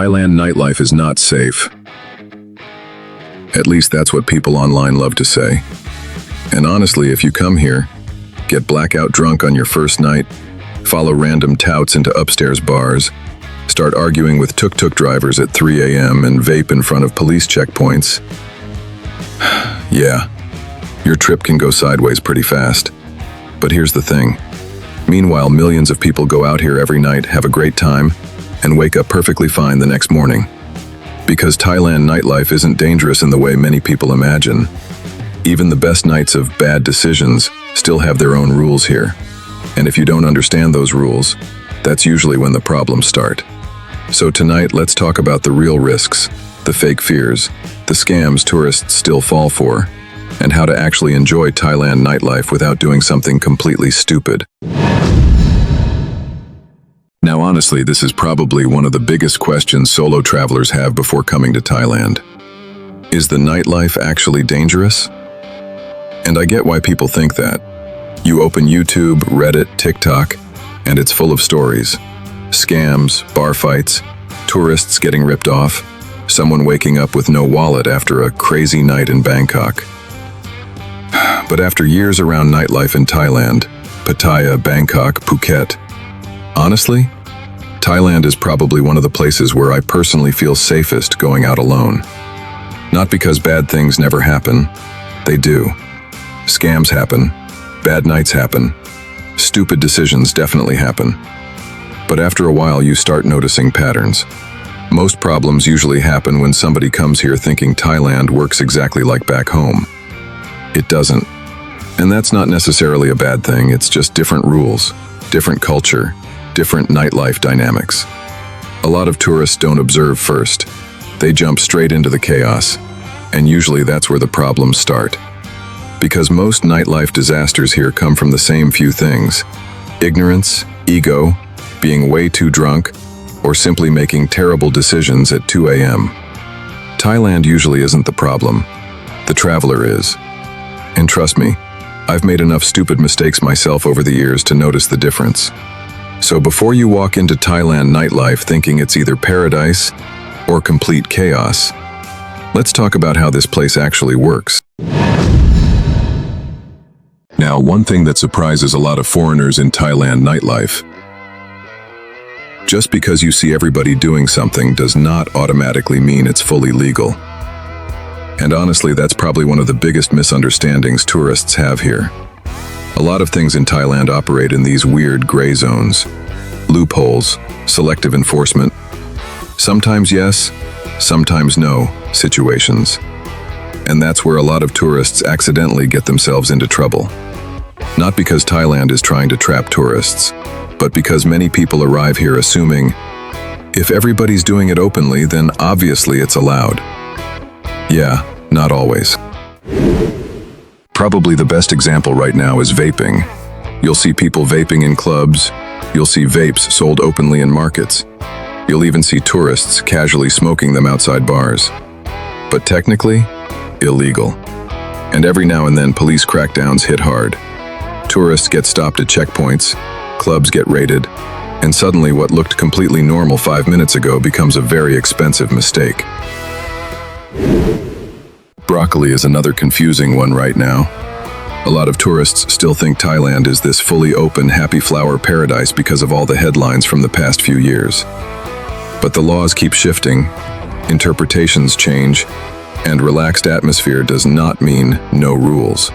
Thailand nightlife is not safe. At least that's what people online love to say. And honestly, if you come here, get blackout drunk on your first night, follow random touts into upstairs bars, start arguing with tuk-tuk drivers at 3 a.m. and vape in front of police checkpoints, yeah, your trip can go sideways pretty fast. But here's the thing. Meanwhile, millions of people go out here every night, have a great time, and wake up perfectly fine the next morning. Because Thailand nightlife isn't dangerous in the way many people imagine. Even the best nights of bad decisions still have their own rules here. And if you don't understand those rules, that's usually when the problems start. So tonight, let's talk about the real risks, the fake fears, the scams tourists still fall for, and how to actually enjoy Thailand nightlife without doing something completely stupid. Now honestly, this is probably one of the biggest questions solo travelers have before coming to Thailand. Is the nightlife actually dangerous? And I get why people think that. You open YouTube, Reddit, TikTok, and it's full of stories. Scams, bar fights, tourists getting ripped off, someone waking up with no wallet after a crazy night in Bangkok. But after years around nightlife in Thailand, Pattaya, Bangkok, Phuket, honestly, Thailand is probably one of the places where I personally feel safest going out alone. Not because bad things never happen. They do. Scams happen. Bad nights happen. Stupid decisions definitely happen. But after a while, you start noticing patterns. Most problems usually happen when somebody comes here thinking Thailand works exactly like back home. It doesn't. And that's not necessarily a bad thing, it's just different rules, different culture, different nightlife dynamics. A lot of tourists don't observe first. They jump straight into the chaos, and usually that's where the problems start. Because most nightlife disasters here come from the same few things: ignorance, ego, being way too drunk, or simply making terrible decisions at 2 a.m. Thailand usually isn't the problem. The traveler is. And trust me, I've made enough stupid mistakes myself over the years to notice the difference. So before you walk into Thailand nightlife thinking it's either paradise or complete chaos, let's talk about how this place actually works. Now, one thing that surprises a lot of foreigners in Thailand nightlife. Just because you see everybody doing something does not automatically mean it's fully legal. And honestly, that's probably one of the biggest misunderstandings tourists have here. A lot of things in Thailand operate in these weird gray zones, loopholes, selective enforcement, sometimes yes, sometimes no situations. And that's where a lot of tourists accidentally get themselves into trouble. Not because Thailand is trying to trap tourists, but because many people arrive here assuming, if everybody's doing it openly, then obviously it's allowed. Yeah, not always. Probably the best example right now is vaping. You'll see people vaping in clubs, you'll see vapes sold openly in markets. You'll even see tourists casually smoking them outside bars. But technically, illegal. And every now and then police crackdowns hit hard. Tourists get stopped at checkpoints, clubs get raided, and suddenly what looked completely normal 5 minutes ago becomes a very expensive mistake. Broccoli is another confusing one right now. A lot of tourists still think Thailand is this fully open, happy flower paradise because of all the headlines from the past few years. But the laws keep shifting, interpretations change, and relaxed atmosphere does not mean no rules.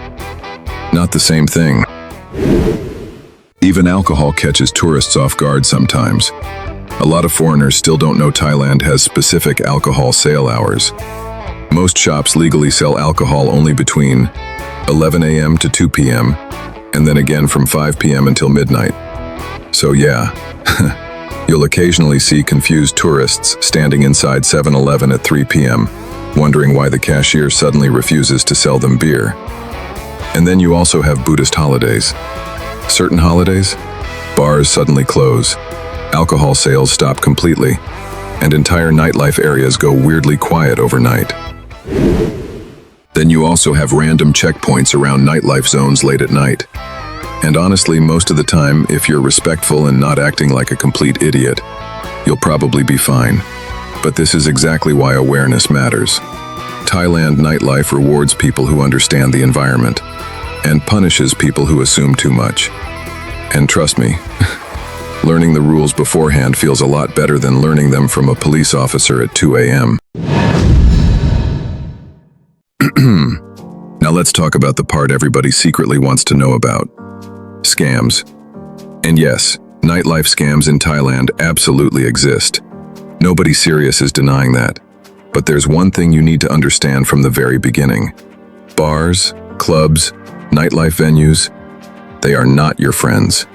Not the same thing. Even alcohol catches tourists off guard sometimes. A lot of foreigners still don't know Thailand has specific alcohol sale hours. Most shops legally sell alcohol only between 11 a.m. to 2 p.m., and then again from 5 p.m. until midnight. So yeah, you'll occasionally see confused tourists standing inside 7-Eleven at 3 p.m., wondering why the cashier suddenly refuses to sell them beer. And then you also have Buddhist holidays. Certain holidays, bars suddenly close, alcohol sales stop completely, and entire nightlife areas go weirdly quiet overnight. Then you also have random checkpoints around nightlife zones late at night. And honestly, most of the time, if you're respectful and not acting like a complete idiot, you'll probably be fine. But this is exactly why awareness matters. Thailand Nightlife rewards people who understand the environment and punishes people who assume too much. And trust me, learning the rules beforehand feels a lot better than learning them from a police officer at 2 a.m. Now let's talk about the part everybody secretly wants to know about. Scams. And yes, nightlife scams in Thailand absolutely exist. Nobody serious is denying that. But there's one thing you need to understand from the very beginning. Bars, clubs, nightlife venues, they are not your friends.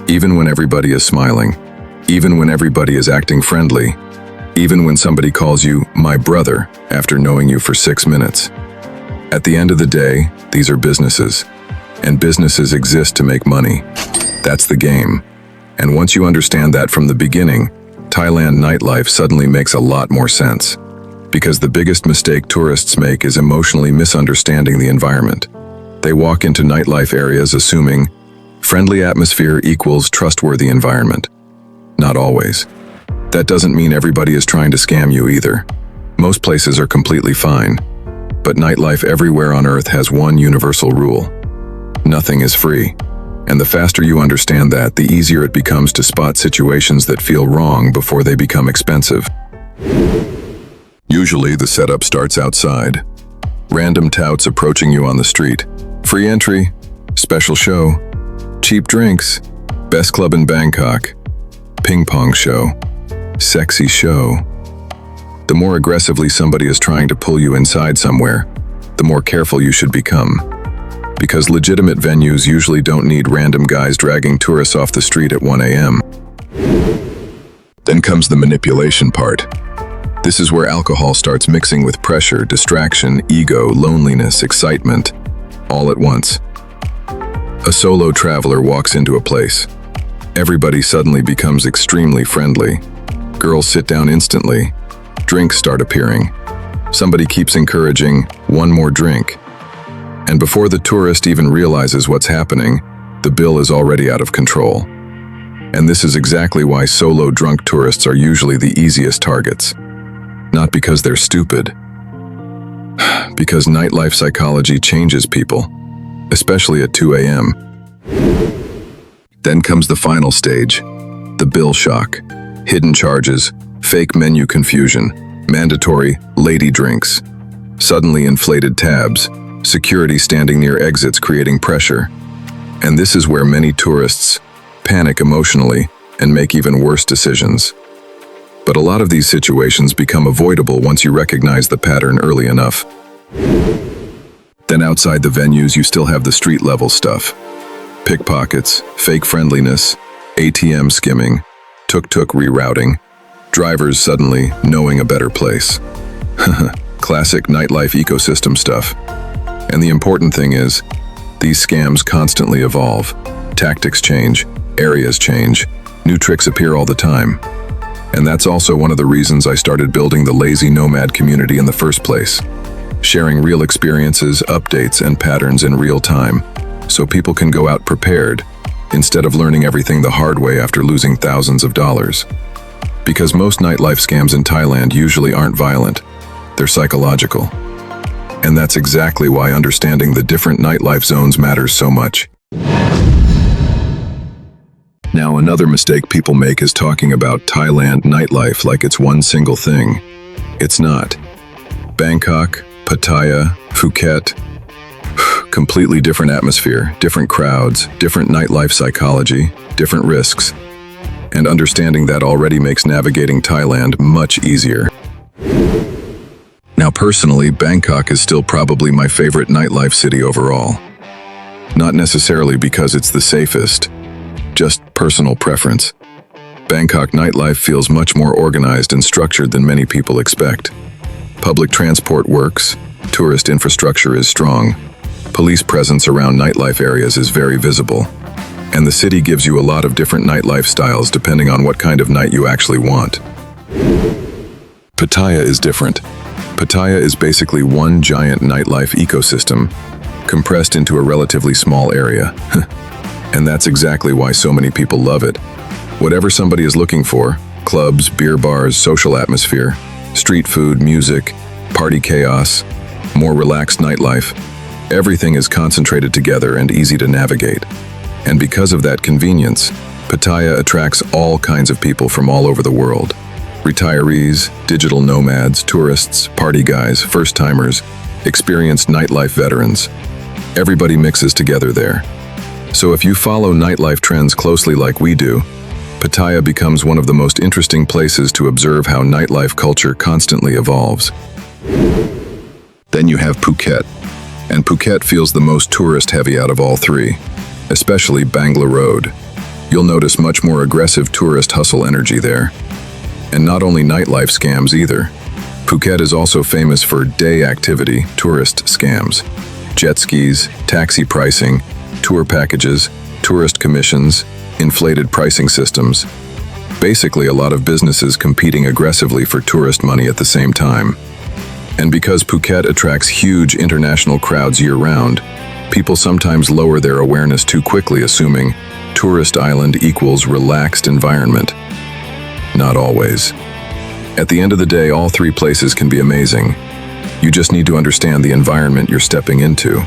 Even when everybody is smiling, even when everybody is acting friendly, even when somebody calls you my brother after knowing you for 6 minutes. At the end of the day, these are businesses, and businesses exist to make money. That's the game. And once you understand that from the beginning, Thailand nightlife suddenly makes a lot more sense. Because the biggest mistake tourists make is emotionally misunderstanding the environment. They walk into nightlife areas assuming friendly atmosphere equals trustworthy environment. Not always. That doesn't mean everybody is trying to scam you either. Most places are completely fine. But nightlife everywhere on Earth has one universal rule. Nothing is free. And the faster you understand that, the easier it becomes to spot situations that feel wrong before they become expensive. Usually, the setup starts outside. Random touts approaching you on the street. Free entry, special show, cheap drinks, best club in Bangkok, ping pong show, sexy show. The more aggressively somebody is trying to pull you inside somewhere, the more careful you should become. Because legitimate venues usually don't need random guys dragging tourists off the street at 1 a.m. Then comes the manipulation part. This is where alcohol starts mixing with pressure, distraction, ego, loneliness, excitement, all at once. A solo traveler walks into a place. Everybody suddenly becomes extremely friendly. Girls sit down instantly. Drinks start appearing. Somebody keeps encouraging, one more drink. And before the tourist even realizes what's happening, the bill is already out of control. And this is exactly why solo drunk tourists are usually the easiest targets. Not because they're stupid. Because nightlife psychology changes people, especially at 2 a.m. Then comes the final stage, the bill shock. Hidden charges, fake menu confusion, mandatory lady drinks, suddenly inflated tabs, security standing near exits creating pressure. And this is where many tourists panic emotionally and make even worse decisions. But a lot of these situations become avoidable once you recognize the pattern early enough. Then outside the venues, you still have the street-level stuff. Pickpockets, fake friendliness, ATM skimming, tuk-tuk rerouting, drivers suddenly knowing a better place. Classic nightlife ecosystem stuff. And the important thing is, these scams constantly evolve. Tactics change, areas change, new tricks appear all the time. And that's also one of the reasons I started building the Lazy Nomad community in the first place. Sharing real experiences, updates, and patterns in real time, so people can go out prepared, instead of learning everything the hard way after losing thousands of dollars. Because most nightlife scams in Thailand usually aren't violent, they're psychological. And that's exactly why understanding the different nightlife zones matters so much. Now, another mistake people make is talking about Thailand nightlife like it's one single thing. It's not. Bangkok, Pattaya, Phuket, completely different atmosphere, different crowds, different nightlife psychology, different risks. And understanding that already makes navigating Thailand much easier. Now, personally, Bangkok is still probably my favorite nightlife city overall. Not necessarily because it's the safest, just personal preference. Bangkok nightlife feels much more organized and structured than many people expect. Public transport works, tourist infrastructure is strong, police presence around nightlife areas is very visible, and the city gives you a lot of different nightlife styles depending on what kind of night you actually want. Pattaya is different. Pattaya is basically one giant nightlife ecosystem, compressed into a relatively small area. And that's exactly why so many people love it. Whatever somebody is looking for, clubs, beer bars, social atmosphere, Street food, music, party chaos, more relaxed nightlife. Everything is concentrated together and easy to navigate. And because of that convenience, Pattaya attracts all kinds of people from all over the world. Retirees, digital nomads, tourists, party guys, first-timers, experienced nightlife veterans. Everybody mixes together there. So if you follow nightlife trends closely like we do, Pattaya becomes one of the most interesting places to observe how nightlife culture constantly evolves. Then you have Phuket. And Phuket feels the most tourist-heavy out of all three, especially Bangla Road. You'll notice much more aggressive tourist hustle energy there. And not only nightlife scams either. Phuket is also famous for day activity tourist scams. Jet skis, taxi pricing, tour packages, tourist commissions, inflated pricing systems. Basically a lot of businesses competing aggressively for tourist money at the same time. And because Phuket attracts huge international crowds year-round, people sometimes lower their awareness too quickly, assuming tourist island equals relaxed environment. Not always. At the end of the day, all three places can be amazing. You just need to understand the environment you're stepping into.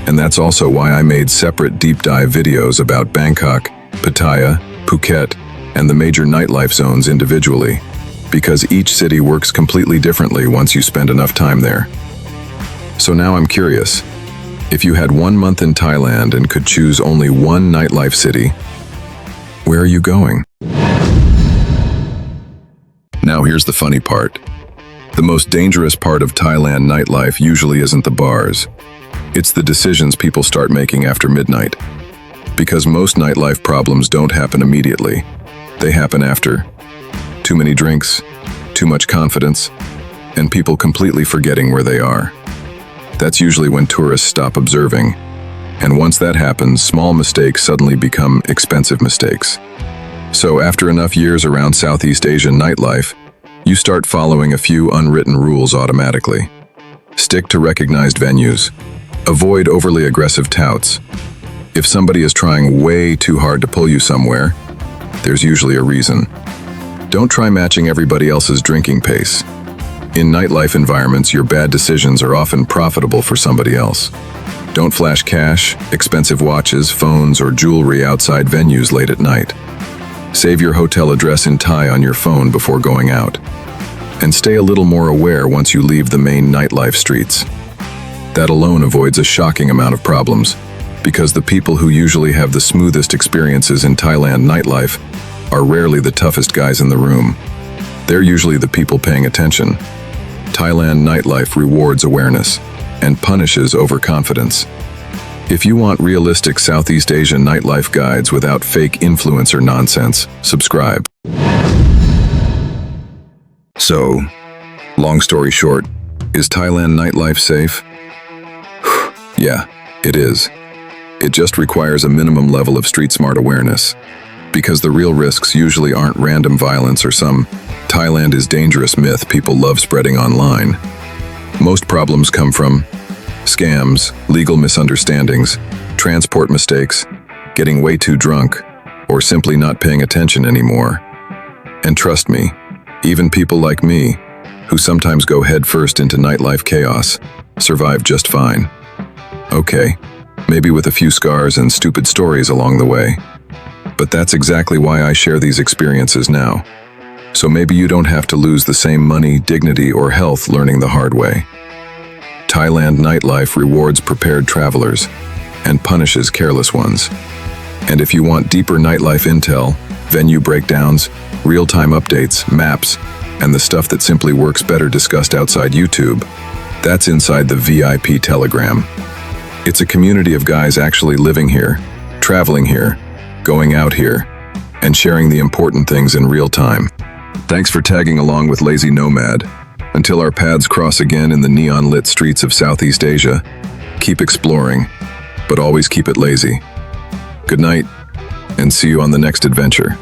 And that's also why I made separate deep dive videos about Bangkok, Pattaya, Phuket, and the major nightlife zones individually, because each city works completely differently once you spend enough time there. So now I'm curious, if you had 1 month in Thailand and could choose only one nightlife city, where are you going? Now here's the funny part. The most dangerous part of Thailand nightlife usually isn't the bars. It's the decisions people start making after midnight. Because most nightlife problems don't happen immediately. They happen after too many drinks, too much confidence, and people completely forgetting where they are. That's usually when tourists stop observing. And once that happens, small mistakes suddenly become expensive mistakes. So after enough years around Southeast Asian nightlife, you start following a few unwritten rules automatically. Stick to recognized venues. Avoid overly aggressive touts. If somebody is trying way too hard to pull you somewhere, there's usually a reason. Don't try matching everybody else's drinking pace. In nightlife environments, your bad decisions are often profitable for somebody else. Don't flash cash, expensive watches, phones, or jewelry outside venues late at night. Save your hotel address in Thai on your phone before going out. And stay a little more aware once you leave the main nightlife streets. That alone avoids a shocking amount of problems, because the people who usually have the smoothest experiences in Thailand nightlife are rarely the toughest guys in the room. They're usually the people paying attention. Thailand nightlife rewards awareness and punishes overconfidence. If you want realistic Southeast Asian nightlife guides without fake influencer nonsense, subscribe. So, long story short, is Thailand nightlife safe? Yeah, it is. It just requires a minimum level of street-smart awareness. Because the real risks usually aren't random violence or some Thailand is dangerous myth people love spreading online. Most problems come from scams, legal misunderstandings, transport mistakes, getting way too drunk, or simply not paying attention anymore. And trust me, even people like me, who sometimes go headfirst into nightlife chaos, survive just fine. Okay, maybe with a few scars and stupid stories along the way. But that's exactly why I share these experiences now. So maybe you don't have to lose the same money, dignity, or health learning the hard way. Thailand nightlife rewards prepared travelers and punishes careless ones. And if you want deeper nightlife intel, venue breakdowns, real-time updates, maps, and the stuff that simply works better discussed outside YouTube, that's inside the VIP Telegram. It's a community of guys actually living here, traveling here, going out here, and sharing the important things in real time. Thanks for tagging along with Lazy Nomad. Until our paths cross again in the neon-lit streets of Southeast Asia, keep exploring, but always keep it lazy. Good night, and see you on the next adventure.